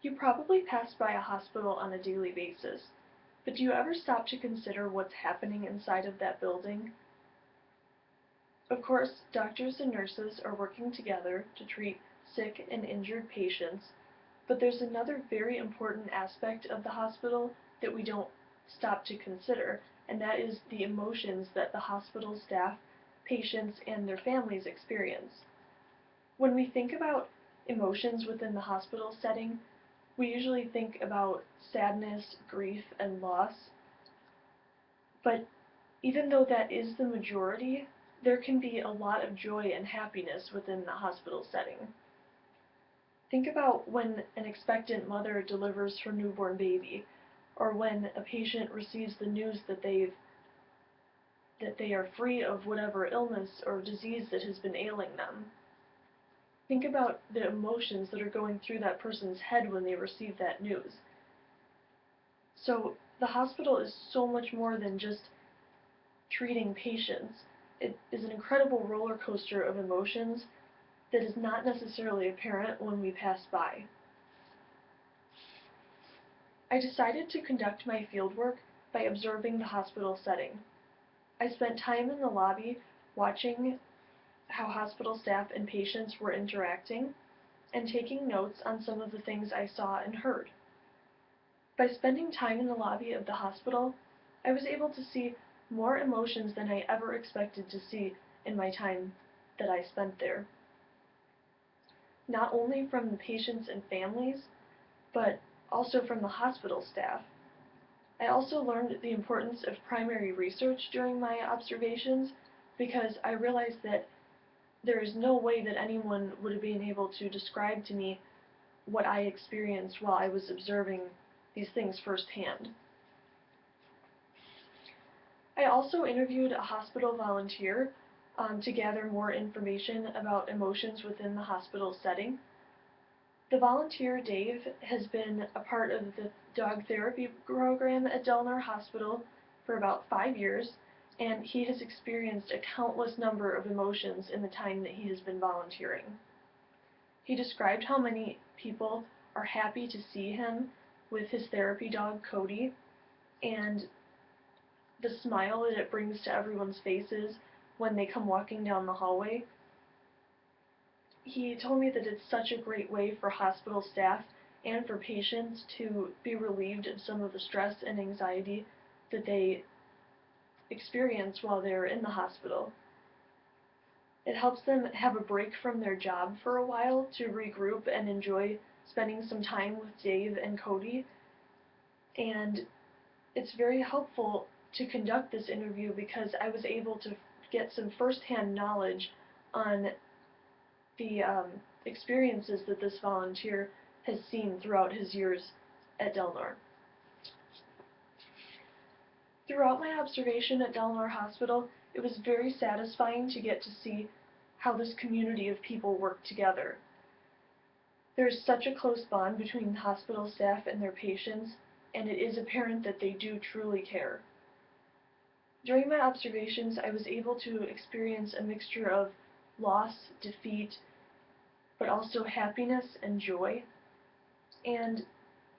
You probably pass by a hospital on a daily basis, but do you ever stop to consider what's happening inside of that building? Of course, doctors and nurses are working together to treat sick and injured patients, but there's another very important aspect of the hospital that we don't stop to consider, and that is the emotions that the hospital staff, patients, and their families experience. When we think about emotions within the hospital setting, we usually think about sadness, grief, and loss, but even though that is the majority, there can be a lot of joy and happiness within the hospital setting. Think about when an expectant mother delivers her newborn baby, or when a patient receives the news that they are free of whatever illness or disease that has been ailing them. Think about the emotions that are going through that person's head when they receive that news. So the hospital is so much more than just treating patients. It is an incredible roller coaster of emotions that is not necessarily apparent when we pass by. I decided to conduct my fieldwork by observing the hospital setting. I spent time in the lobby watching how hospital staff and patients were interacting and taking notes on some of the things I saw and heard. By spending time in the lobby of the hospital, I was able to see more emotions than I ever expected to see in my time that I spent there. Not only from the patients and families, but also from the hospital staff. I also learned the importance of primary research during my observations because I realized that there is no way that anyone would have been able to describe to me what I experienced while I was observing these things firsthand. I also interviewed a hospital volunteer to gather more information about emotions within the hospital setting. The volunteer, Dave, has been a part of the dog therapy program at Delnor Hospital for about 5 years, and he has experienced a countless number of emotions in the time that he has been volunteering. He described how many people are happy to see him with his therapy dog, Cody, and the smile that it brings to everyone's faces when they come walking down the hallway. He told me that it's such a great way for hospital staff and for patients to be relieved of some of the stress and anxiety that they experience while they're in the hospital. It helps them have a break from their job for a while to regroup and enjoy spending some time with Dave and Cody. And it's very helpful to conduct this interview because I was able to get some firsthand knowledge on the experiences that this volunteer has seen throughout his years at Delnor. Throughout my observation at Delnor Hospital, it was very satisfying to get to see how this community of people work together. There is such a close bond between the hospital staff and their patients, and it is apparent that they do truly care. During my observations, I was able to experience a mixture of loss, defeat, but also happiness and joy. And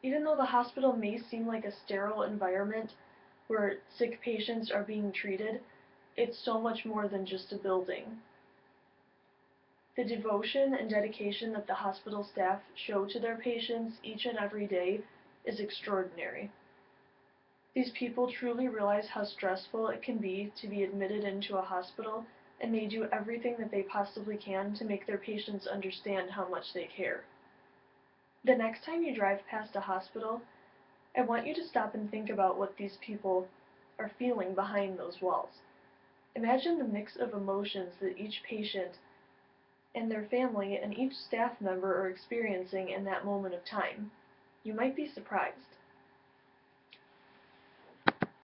even though the hospital may seem like a sterile environment where sick patients are being treated, it's so much more than just a building. The devotion and dedication that the hospital staff show to their patients each and every day is extraordinary. These people truly realize how stressful it can be to be admitted into a hospital, and they do everything that they possibly can to make their patients understand how much they care. The next time you drive past a hospital, I want you to stop and think about what these people are feeling behind those walls. Imagine the mix of emotions that each patient and their family and each staff member are experiencing in that moment of time. You might be surprised.